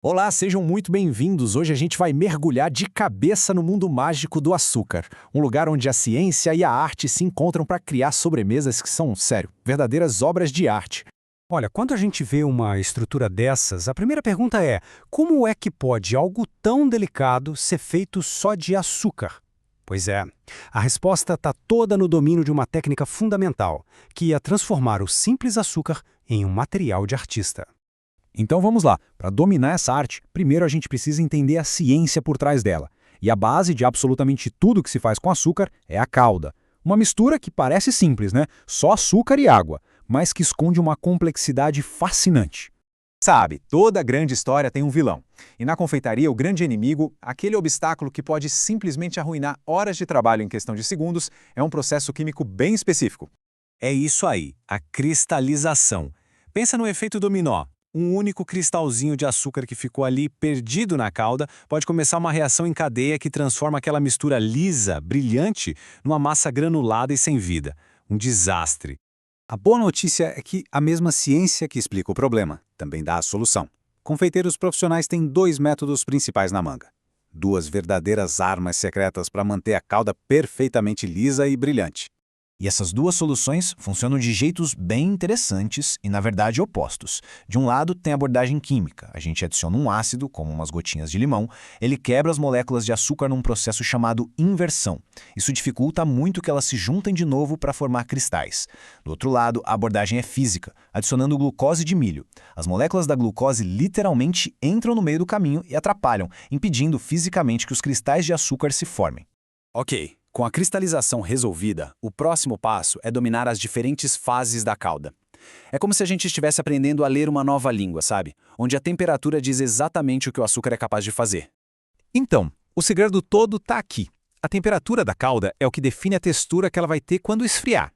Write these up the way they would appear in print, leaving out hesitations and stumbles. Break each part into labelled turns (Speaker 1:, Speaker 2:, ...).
Speaker 1: Olá, sejam muito bem-vindos. Hoje a gente vai mergulhar de cabeça no mundo mágico do açúcar, um lugar onde a ciência e a arte se encontram para criar sobremesas que são, sério, verdadeiras obras de arte.
Speaker 2: Olha, quando a gente vê uma estrutura dessas, a primeira pergunta é: como é que pode algo tão delicado ser feito só de açúcar? Pois é, a resposta está toda no domínio de uma técnica fundamental, que ia transformar o simples açúcar em um material de artista.
Speaker 3: Então vamos lá, para dominar essa arte, primeiro a gente precisa entender a ciência por trás dela. E a base de absolutamente tudo que se faz com açúcar é a calda. Uma mistura que parece simples, né? Só açúcar e água, mas que esconde uma complexidade fascinante. Sabe, toda grande história tem um vilão. E na confeitaria, o grande inimigo, aquele obstáculo que pode simplesmente arruinar horas de trabalho em questão de segundos, é um processo químico bem específico.
Speaker 4: É isso aí, a cristalização. Pensa no efeito dominó. Um único cristalzinho de açúcar que ficou ali perdido na calda pode começar uma reação em cadeia que transforma aquela mistura lisa, brilhante, numa massa granulada e sem vida. Um desastre.
Speaker 2: A boa notícia é que a mesma ciência que explica o problema também dá a solução. Confeiteiros profissionais têm dois métodos principais na manga. Duas verdadeiras armas secretas para manter a calda perfeitamente lisa e brilhante.
Speaker 5: E essas duas soluções funcionam de jeitos bem interessantes e, na verdade, opostos. De um lado, tem a abordagem química. A gente adiciona um ácido, como umas gotinhas de limão, ele quebra as moléculas de açúcar num processo chamado inversão. Isso dificulta muito que elas se juntem de novo para formar cristais. Do outro lado, a abordagem é física, adicionando glucose de milho. As moléculas da glucose literalmente entram no meio do caminho e atrapalham, impedindo fisicamente que os cristais de açúcar se formem.
Speaker 4: Ok, com a cristalização resolvida, o próximo passo é dominar as diferentes fases da calda. É como se a gente estivesse aprendendo a ler uma nova língua, sabe? Onde a temperatura diz exatamente o que o açúcar é capaz de fazer.
Speaker 3: Então, o segredo todo está aqui. A temperatura da calda é o que define a textura que ela vai ter quando esfriar.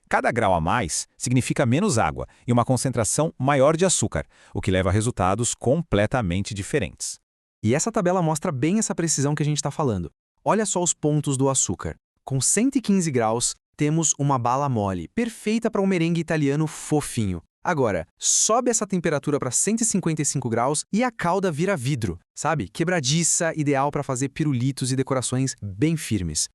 Speaker 3: Cada grau a mais significa menos água e uma concentração maior de açúcar, o que leva a resultados completamente diferentes.
Speaker 6: E essa tabela mostra bem essa precisão que a gente está falando. Olha só os pontos do açúcar. Com 115 graus, temos uma bala mole, perfeita para um merengue italiano fofinho. Agora, sobe essa temperatura para 155 graus e a calda vira vidro, sabe? Quebradiça, ideal para fazer pirulitos e decorações bem firmes.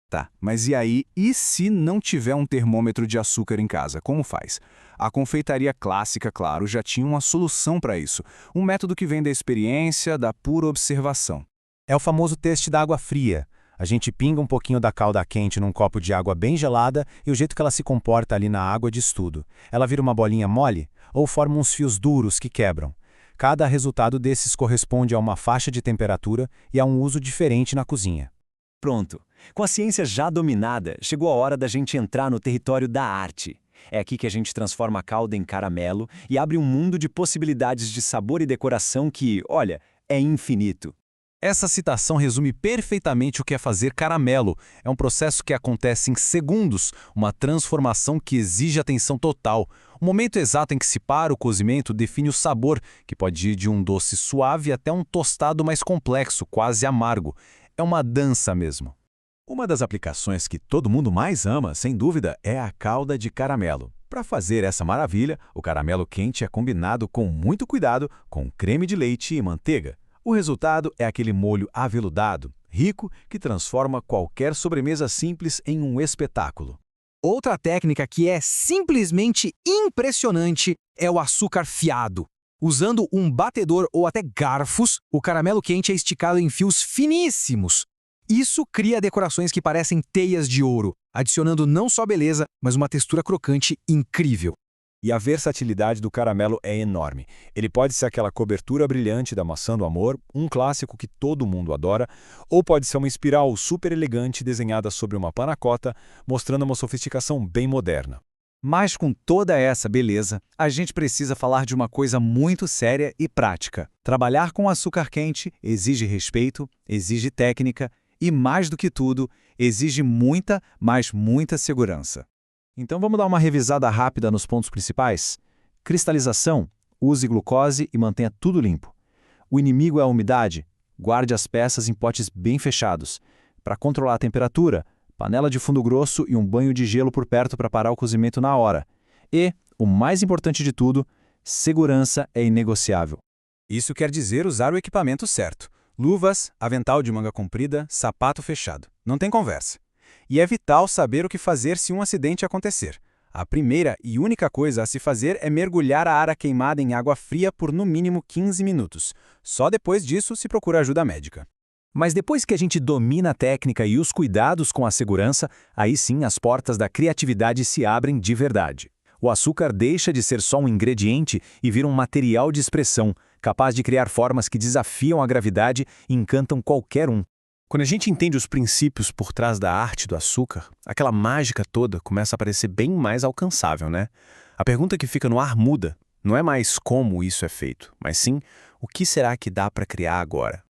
Speaker 3: Tá, mas e aí, e se não tiver um termômetro de açúcar em casa, como faz? A confeitaria clássica, claro, já tinha uma solução para isso. Um método que vem da experiência, da pura observação. É o famoso teste da água fria. A gente pinga um pouquinho da calda quente num copo de água bem gelada e o jeito que ela se comporta ali na água diz tudo. Ela vira uma bolinha mole ou forma uns fios duros que quebram. Cada resultado desses corresponde a uma faixa de temperatura e a um uso diferente na cozinha.
Speaker 4: Pronto. Com a ciência já dominada, chegou a hora da gente entrar no território da arte. É aqui que a gente transforma a calda em caramelo e abre um mundo de possibilidades de sabor e decoração que, olha, é infinito.
Speaker 3: Essa citação resume perfeitamente o que é fazer caramelo. É um processo que acontece em segundos, uma transformação que exige atenção total. O momento exato em que se para o cozimento define o sabor, que pode ir de um doce suave até um tostado mais complexo, quase amargo. É uma dança mesmo. Uma das aplicações que todo mundo mais ama, sem dúvida, é a calda de caramelo. Para fazer essa maravilha, o caramelo quente é combinado com muito cuidado com creme de leite e manteiga. O resultado é aquele molho aveludado, rico, que transforma qualquer sobremesa simples em um espetáculo.
Speaker 6: Outra técnica que é simplesmente impressionante é o açúcar fiado. Usando um batedor ou até garfos, o caramelo quente é esticado em fios finíssimos. Isso cria decorações que parecem teias de ouro, adicionando não só beleza, mas uma textura crocante incrível.
Speaker 3: E a versatilidade do caramelo é enorme. Ele pode ser aquela cobertura brilhante da maçã do amor, um clássico que todo mundo adora, ou pode ser uma espiral super elegante desenhada sobre uma panacota, mostrando uma sofisticação bem moderna.
Speaker 7: Mas com toda essa beleza, a gente precisa falar de uma coisa muito séria e prática. Trabalhar com açúcar quente exige respeito, exige técnica e, mais do que tudo, exige muita, mas muita segurança.
Speaker 5: Então vamos dar uma revisada rápida nos pontos principais? Cristalização, use glucose e mantenha tudo limpo. O inimigo é a umidade, guarde as peças em potes bem fechados. Para controlar a temperatura, panela de fundo grosso e um banho de gelo por perto para parar o cozimento na hora. E, o mais importante de tudo, segurança é inegociável.
Speaker 3: Isso quer dizer usar o equipamento certo. Luvas, avental de manga comprida, sapato fechado. Não tem conversa. E é vital saber o que fazer se um acidente acontecer. A primeira e única coisa a se fazer é mergulhar a área queimada em água fria por no mínimo 15 minutos. Só depois disso se procura ajuda médica.
Speaker 1: Mas depois que a gente domina a técnica e os cuidados com a segurança, aí sim as portas da criatividade se abrem de verdade. O açúcar deixa de ser só um ingrediente e vira um material de expressão, capaz de criar formas que desafiam a gravidade e encantam qualquer um. Quando a gente entende os princípios por trás da arte do açúcar, aquela mágica toda começa a parecer bem mais alcançável, né? A pergunta que fica no ar muda. Não é mais como isso é feito, mas sim o que será que dá para criar agora.